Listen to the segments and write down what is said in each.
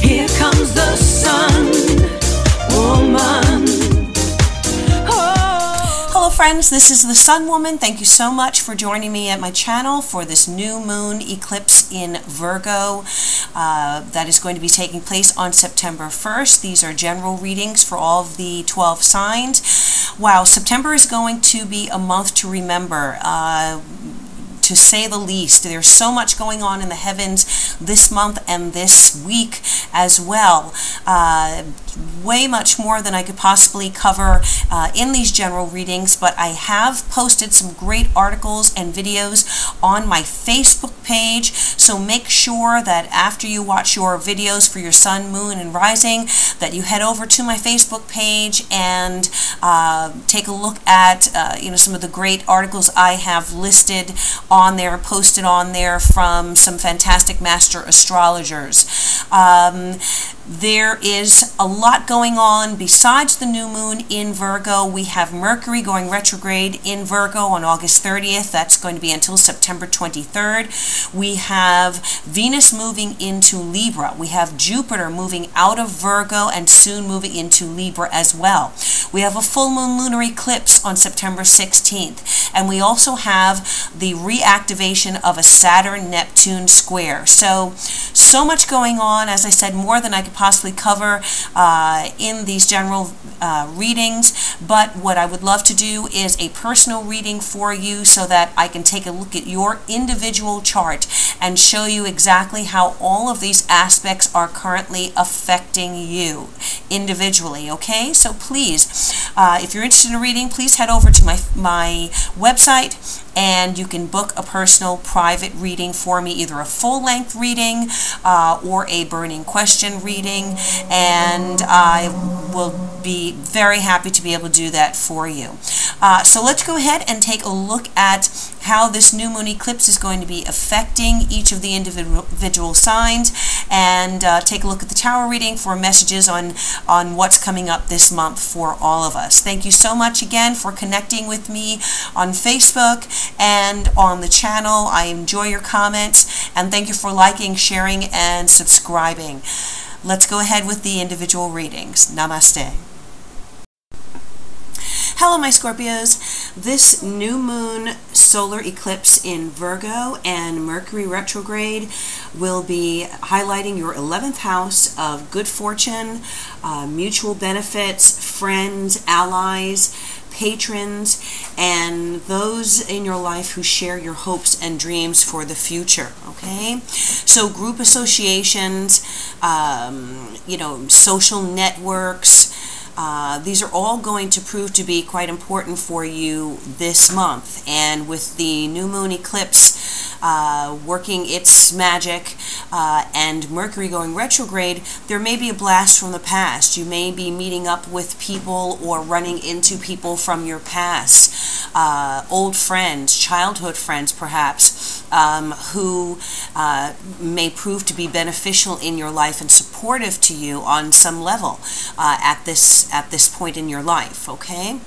Here comes the sun, woman. Hello friends, this is the Sun Woman. Thank you so much for joining me at my channel for this new moon eclipse in Virgo that is going to be taking place on September 1st. These are general readings for all of the 12 signs. Wow, September is going to be a month to remember. To say the least. There's so much going on in the heavens this month and this week as well. Way much more than I could possibly cover in these general readings, but I have posted some great articles and videos on my Facebook page, so make sure that after you watch your videos for your sun, moon, and rising, that you head over to my Facebook page and take a look at some of the great articles I have listed on there, posted on there from some fantastic master astrologers. There is a lot going on besides the new moon in Virgo. We have Mercury going retrograde in Virgo on August 30th. That's going to be until September 23rd. We have Venus moving into Libra. We have Jupiter moving out of Virgo and soon moving into Libra as well. We have a full moon lunar eclipse on September 16th. And we also have the reactivation of a Saturn-Neptune square. So much going on. As I said, more than I could possibly cover in these general readings, but what I would love to do is a personal reading for you so that I can take a look at your individual chart and show you exactly how all of these aspects are currently affecting you individually. Okay, so please, if you're interested in a reading, please head over to my website and you can book a personal private reading for me, either a full-length reading or a burning question reading, and I will be very happy to be able to do that for you. So let's go ahead and take a look at how this new moon eclipse is going to be affecting each of the individual signs, and take a look at the Tao reading for messages on what's coming up this month for all of us. Thank you so much again for connecting with me on Facebook and on the channel. I enjoy your comments, and thank you for liking, sharing, and subscribing. Let's go ahead with the individual readings. Namaste. Hello my Scorpios. This new moon solar eclipse in Virgo and Mercury retrograde will be highlighting your 11th house of good fortune, mutual benefits, friends, allies, patrons, and those in your life who share your hopes and dreams for the future. Okay, so group associations, social networks, these are all going to prove to be quite important for you this month. And with the new moon eclipse working its magic and Mercury going retrograde, there may be a blast from the past. You may be meeting up with people or running into people from your past, old friends, childhood friends perhaps, who may prove to be beneficial in your life and supportive to you on some level at this point in your life. Okay.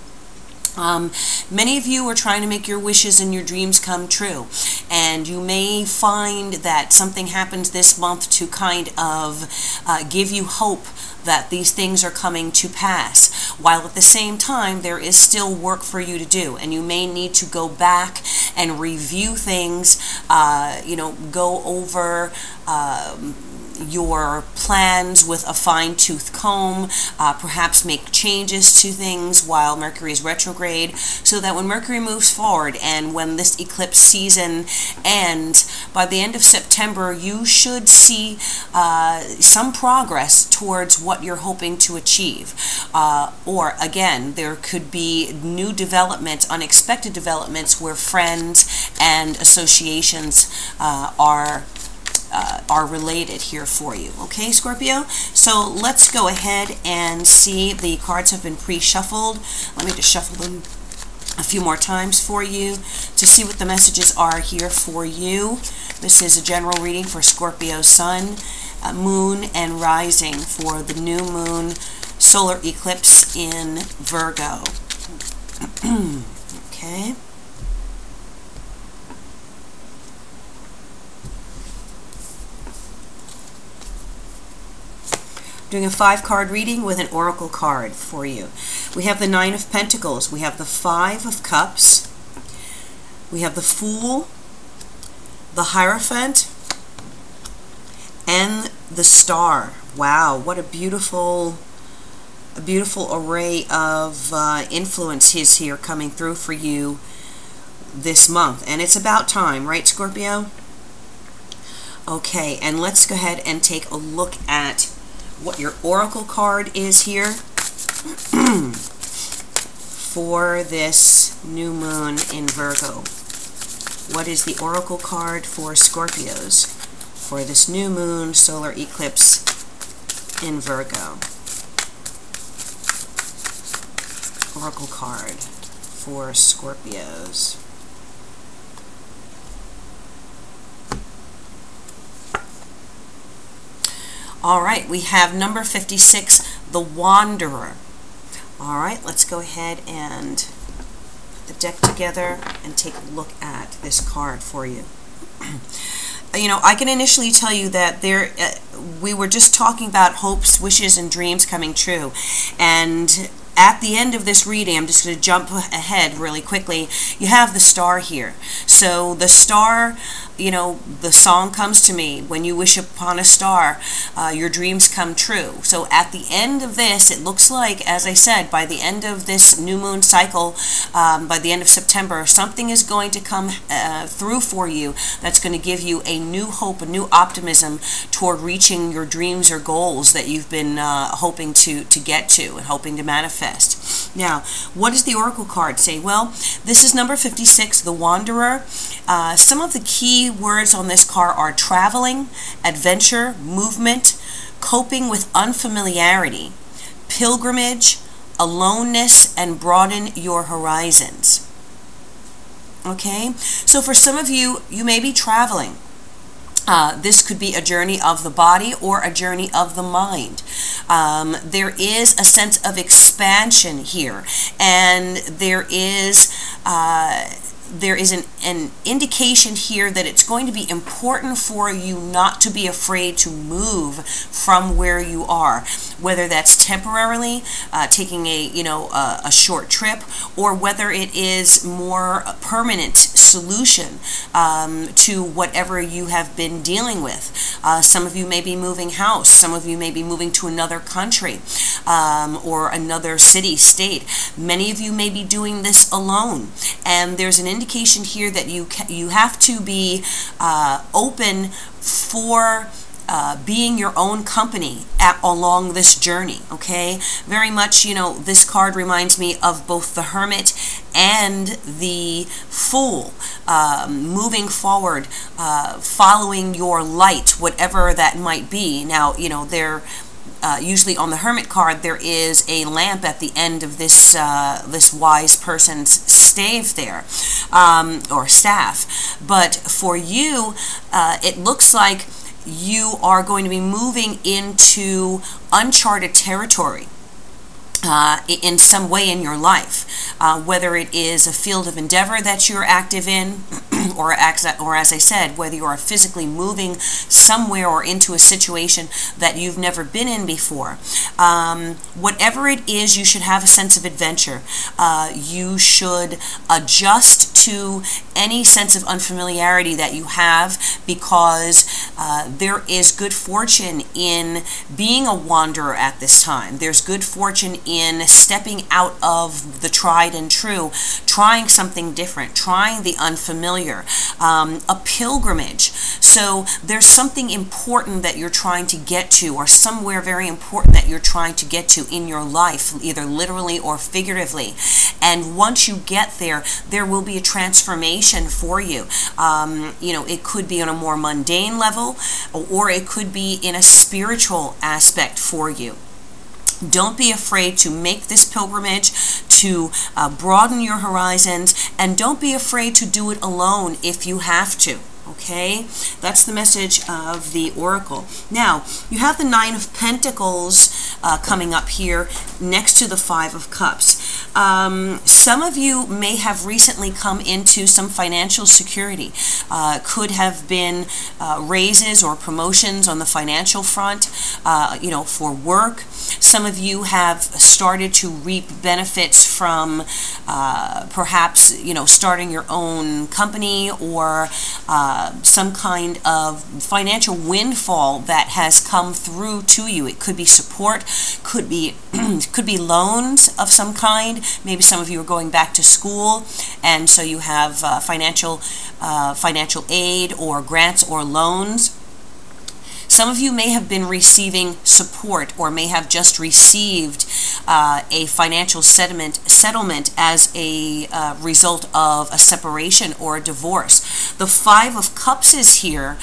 Many of you are trying to make your wishes and your dreams come true, and you may find that something happens this month to kind of give you hope that these things are coming to pass, while at the same time there is still work for you to do, and you may need to go back and review things, go over your plans with a fine-tooth comb, perhaps make changes to things while Mercury is retrograde, so that when Mercury moves forward and when this eclipse season ends, by the end of September, you should see some progress towards what you're hoping to achieve. Or again, there could be new developments, unexpected developments, where friends and associations are related here for you. Okay, Scorpio? So let's go ahead and see. The cards have been pre-shuffled. Let me just shuffle them a few more times for you to see what the messages are here for you. This is a general reading for Scorpio Sun, Moon, and Rising for the new moon solar eclipse in Virgo. Okay. Doing a 5-card reading with an oracle card for you. We have the 9 of Pentacles. We have the 5 of Cups. We have the Fool, the Hierophant, and the Star. Wow, what a beautiful array of influence is here coming through for you this month. And it's about time, right, Scorpio? Okay, and let's go ahead and take a look at what your oracle card is here for this new moon in Virgo. What is the oracle card for Scorpios for this new moon solar eclipse in Virgo? Oracle card for Scorpios. All right, we have number 56, the Wanderer. All right, let's go ahead and put the deck together and take a look at this card for you. You know, I can initially tell you that we were just talking about hopes, wishes, and dreams coming true. And at the end of this reading, I'm just going to jump ahead really quickly. You have the Star here. So the Star, you know, the song comes to me, when you wish upon a star, your dreams come true. So at the end of this, it looks like, as I said, by the end of this new moon cycle, by the end of September, something is going to come through for you that's going to give you a new hope, a new optimism toward reaching your dreams or goals that you've been hoping to get to and hoping to manifest. Now, what does the oracle card say? Well, this is number 56, the Wanderer. Some of the key words on this card are traveling, adventure, movement, coping with unfamiliarity, pilgrimage, aloneness, and broaden your horizons. Okay, so for some of you, you may be traveling. This could be a journey of the body or a journey of the mind. There is a sense of expansion here, and there is an indication here that it's going to be important for you not to be afraid to move from where you are, whether that's temporarily taking a short trip, or whether it is more a permanent solution to whatever you have been dealing with. Some of you may be moving house, some of you may be moving to another country or another city, state. Many of you may be doing this alone, and there's an indication here that you have to be open for being your own company along this journey. Okay, very much, you know, this card reminds me of both the Hermit and the Fool, moving forward, following your light, whatever that might be. Now, you know, usually on the Hermit card, there is a lamp at the end of this this wise person's stave there, or staff. But for you, it looks like you are going to be moving into uncharted territory in some way in your life, whether it is a field of endeavor that you're active in, or as I said, whether you are physically moving somewhere or into a situation that you've never been in before. Whatever it is, you should have a sense of adventure. You should adjust to any sense of unfamiliarity that you have, because there is good fortune in being a wanderer at this time. There's good fortune in stepping out of the tried and true, trying something different, trying the unfamiliar, a pilgrimage. So there's something important that you're trying to get to, or somewhere very important that you're trying to get to in your life, either literally or figuratively. And once you get there, there will be a transformation for you. You know, it could be on a more mundane level, or it could be in a spiritual aspect for you. Don't be afraid to make this pilgrimage, to broaden your horizons, and don't be afraid to do it alone if you have to. Okay, that's the message of the Oracle. Now, you have the 9 of Pentacles coming up here next to the 5 of Cups. Some of you may have recently come into some financial security. Could have been raises or promotions on the financial front, for work. Some of you have started to reap benefits from perhaps, starting your own company, or some kind of financial windfall that has come through to you. It could be support, could be could be loans of some kind. Maybe some of you are going back to school, and so you have financial aid or grants or loans. Some of you may have been receiving support, or may have just received a financial settlement as a result of a separation or a divorce. The Five of Cups is here,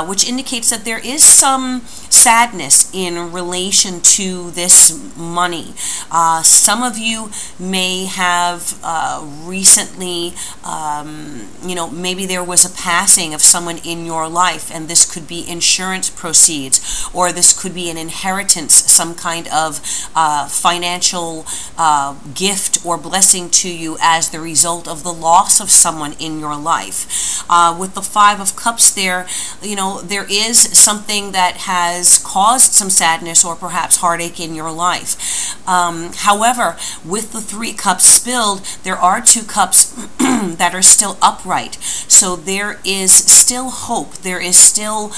which indicates that there is some sadness in relation to this money. Some of you may have recently, maybe there was a passing of someone in your life, and this could be insurance proceeds, or this could be an inheritance, some kind of financial gift or blessing to you as the result of the loss of someone in your life. With the Five of Cups there, there is something that has caused some sadness or perhaps heartache in your life. However, with the Three Cups spilled, there are two cups that are still upright. So there is still hope. There is still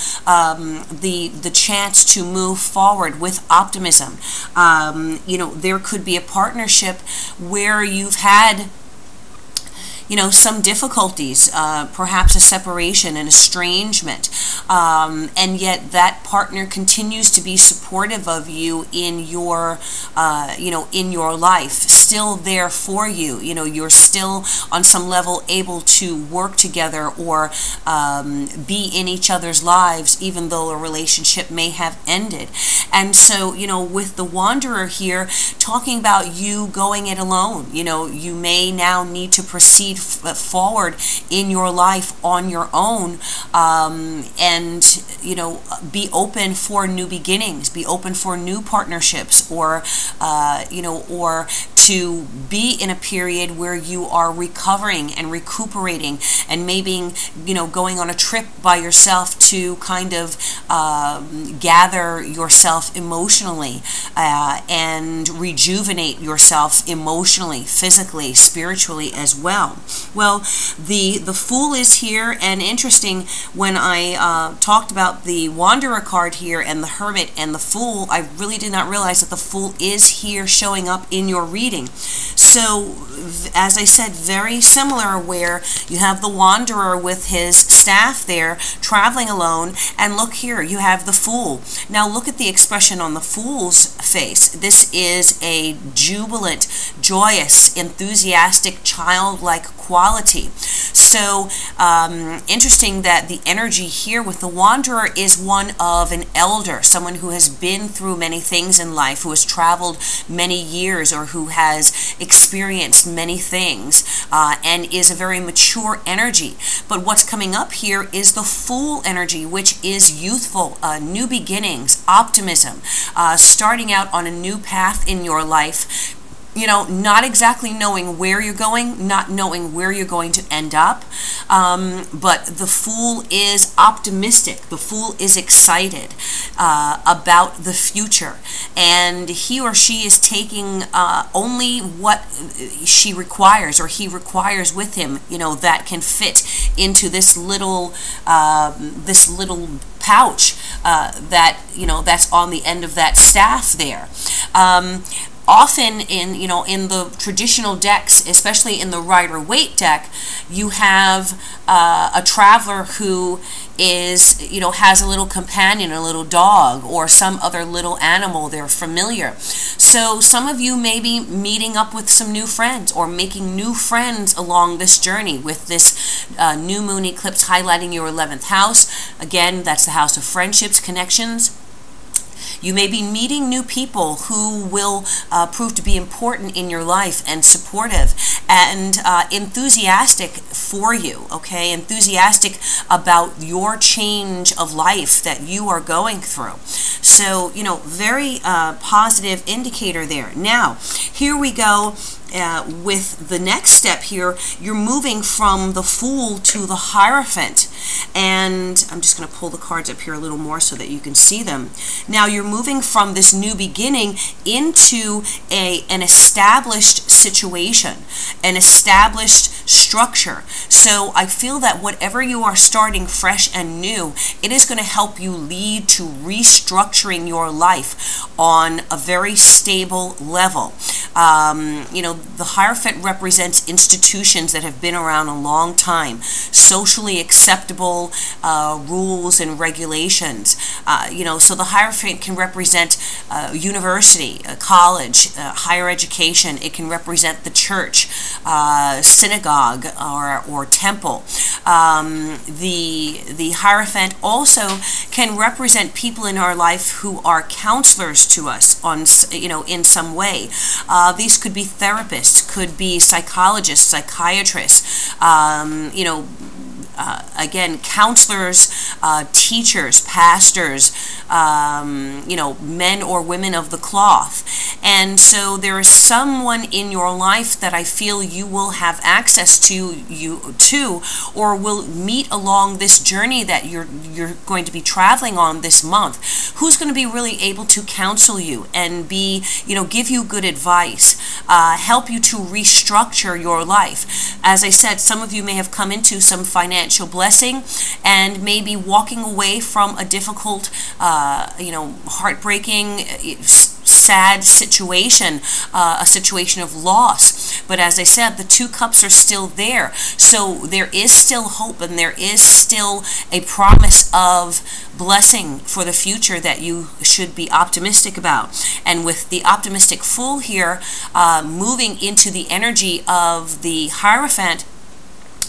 the chance to move forward with optimism. There could be a partnership where you've had some difficulties, perhaps a separation, an estrangement, and yet that partner continues to be supportive of you in your, in your life, still there for you. You're still on some level able to work together or be in each other's lives, even though a relationship may have ended. And so, with the Wanderer here, talking about you going it alone, you may now need to proceed forward in your life on your own, and be open for new beginnings, be open for new partnerships, or or to be in a period where you are recovering and recuperating, and maybe going on a trip by yourself to kind of gather yourself emotionally, and rejuvenate yourself emotionally, physically, spiritually as well. Well, the Fool is here, and interesting, when I talked about the Wanderer card here and the Hermit and the Fool, I really did not realize that the Fool is here showing up in your reading. So, as I said, very similar, where you have the Wanderer with his staff there, traveling alone, and look here, you have the Fool. Now look at the expression on the Fool's face. This is a jubilant, joyous, enthusiastic, childlike quality. So interesting that the energy here with the Wanderer is one of an elder, someone who has been through many things in life, who has traveled many years, or who has experienced many things, and is a very mature energy. But what's coming up here is the Fool energy, which is youthful, new beginnings, optimism, starting out on a new path in your life. Not exactly knowing where you're going, not knowing where you're going to end up, but the Fool is optimistic. The Fool is excited about the future, and he or she is taking only what she requires, or he requires with him, that can fit into this little pouch that's on the end of that staff there. Often in the traditional decks, especially in the Rider-Waite deck, you have a traveler who is, has a little companion, a little dog, or some other little animal they're familiar. So some of you may be meeting up with some new friends, or making new friends along this journey, with this new moon eclipse highlighting your 11th house. Again, that's the house of friendships, connections. You may be meeting new people who will prove to be important in your life, and supportive, and enthusiastic for you, okay? Enthusiastic about your change of life that you are going through. So, very positive indicator there. Now, here we go. with the next step here, you're moving from the Fool to the Hierophant. And I'm just going to pull the cards up here a little more so that you can see them. Now you're moving from this new beginning into an established situation, an established structure. So I feel that whatever you are starting fresh and new, it is going to help you lead to restructuring your life on a very stable level. You know, the Hierophant represents institutions that have been around a long time, socially acceptable rules and regulations. You know, so the Hierophant can represent university, college, higher education. It can represent the church, synagogue, or temple. The Hierophant also can represent people in our life who are counselors to us on, you know, in some way. These could be therapists, could be psychologists, psychiatrists, you know, again, counselors, teachers, pastors, you know, men or women of the cloth. And so there is someone in your life that I feel you will have access to, or will meet along this journey that you're going to be traveling on this month, who's going to be really able to counsel you and be, you know, give you good advice, help you to restructure your life. As I said, some of you may have come into some financial blessing and maybe walking away from a difficult, you know, heartbreaking, sad situation, a situation of loss. But as I said, the two cups are still there. So there is still hope, and there is still a promise of blessing for the future that you should be optimistic about. And with the optimistic Fool here, moving into the energy of the Hierophant,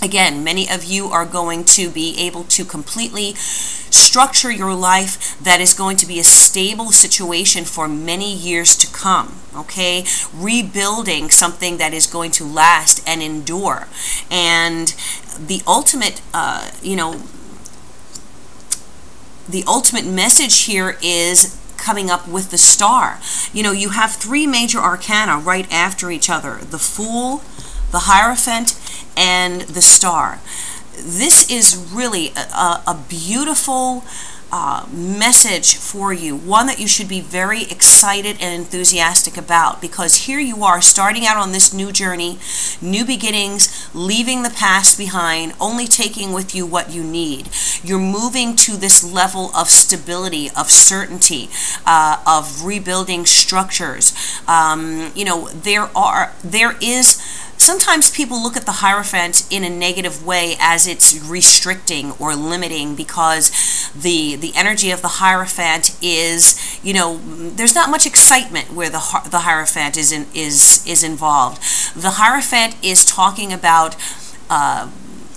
again, many of you are going to be able to completely structure your life that is going to be a stable situation for many years to come, okay? Rebuilding something that is going to last and endure. And the ultimate, you know, the ultimate message here is coming up with the Star. You know, you have three major arcana right after each other: the Fool, the Hierophant, and the Star. This is really a beautiful message for you, one that you should be very excited and enthusiastic about, because here you are starting out on this new journey, new beginnings, leaving the past behind, only taking with you what you need. You're moving to this level of stability, of certainty, of rebuilding structures. You know, there is sometimes people look at the Hierophant in a negative way, as it's restricting or limiting, because the energy of the Hierophant is, you know, there's not much excitement where the Hierophant is involved. The Hierophant is talking about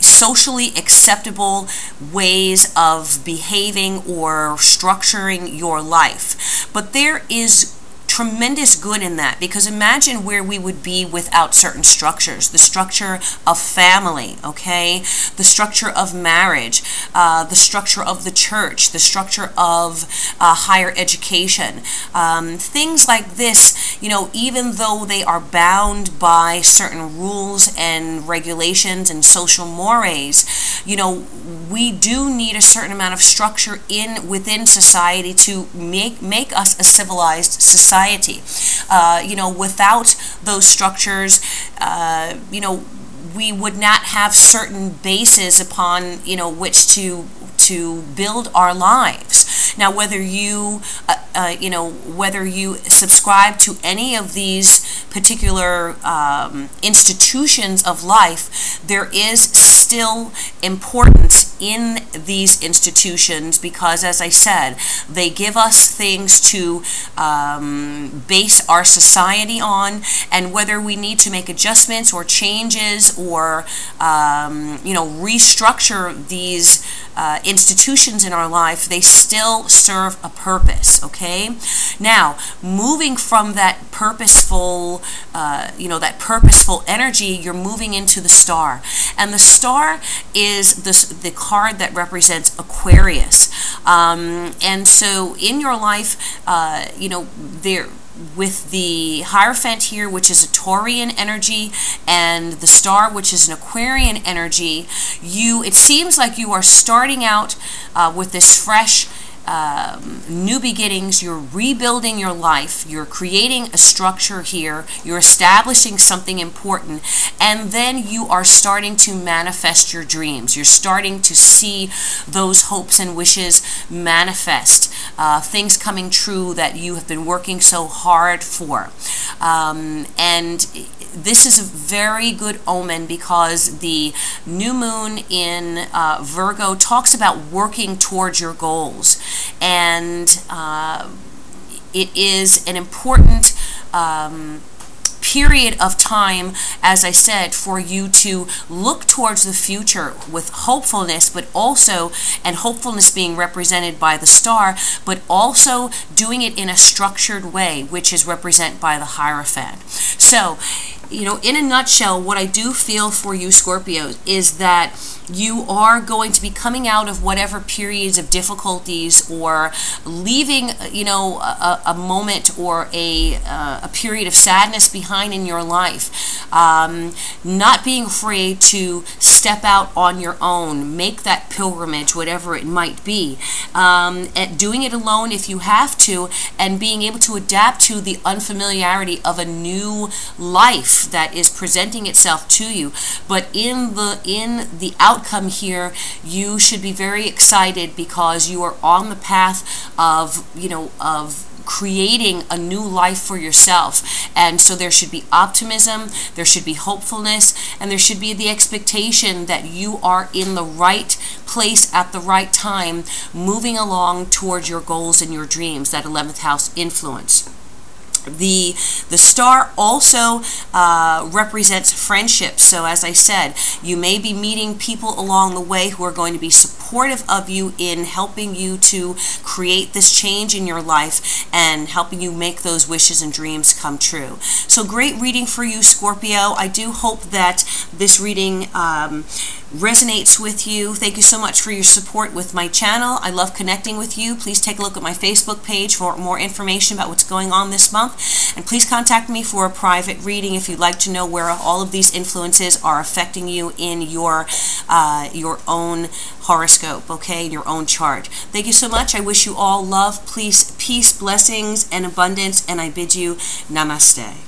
socially acceptable ways of behaving or structuring your life. But there is tremendous good in that, because imagine where we would be without certain structures. The structure of family, okay? The structure of marriage, the structure of the church, the structure of higher education. Things like this, you know, even though they are bound by certain rules and regulations and social mores, you know, we do need a certain amount of structure within society to make us a civilized society. You know, without those structures, you know, we would not have certain bases upon, you know, which to build our lives. Now, whether you, you know, whether you subscribe to any of these particular institutions of life, there is still importance in these institutions, because, as I said, they give us things to base our society on, and whether we need to make adjustments or changes or, you know, restructure these institutions in our life, they still serve a purpose, okay? Now, moving from that purposeful, you know, that purposeful energy, you're moving into the Star. And the Star is the card that represents Aquarius. And so in your life, you know, with the Hierophant here, which is a Taurian energy, and the star, which is an Aquarian energy, it seems like you are starting out with this fresh new beginnings. You're rebuilding your life, you're creating a structure here, you're establishing something important, and then you are starting to manifest your dreams. You're starting to see those hopes and wishes manifest, things coming true that you have been working so hard for. And this is a very good omen, because the new moon in Virgo talks about working towards your goals. And it is an important period of time, as I said, for you to look towards the future with hopefulness, but also, and hopefulness being represented by the star, but also doing it in a structured way, which is represented by the Hierophant. So, in a nutshell, what I do feel for you, Scorpios, is that you are going to be coming out of whatever periods of difficulties, or leaving, a moment or a period of sadness behind in your life. Not being afraid to step out on your own, make that pilgrimage, whatever it might be. And doing it alone if you have to, and being able to adapt to the unfamiliarity of a new life that is presenting itself to you. But in the outcome here, you should be very excited, because you are on the path of creating a new life for yourself. And so there should be optimism, there should be hopefulness, and there should be the expectation that you are in the right place at the right time, moving along towards your goals and your dreams, that 11th house influence. The star also represents friendships. So as I said, you may be meeting people along the way who are going to be supportive of you in helping you to create this change in your life and helping you make those wishes and dreams come true. So great reading for you, Scorpio. I do hope that this reading resonates with you. Thank you so much for your support with my channel. I love connecting with you. Please take a look at my Facebook page for more information about what's going on this month. And please contact me for a private reading if you'd like to know where all of these influences are affecting you in your own horoscope, okay, your own chart. Thank you so much. I wish you all love, peace, blessings, and abundance, and I bid you namaste.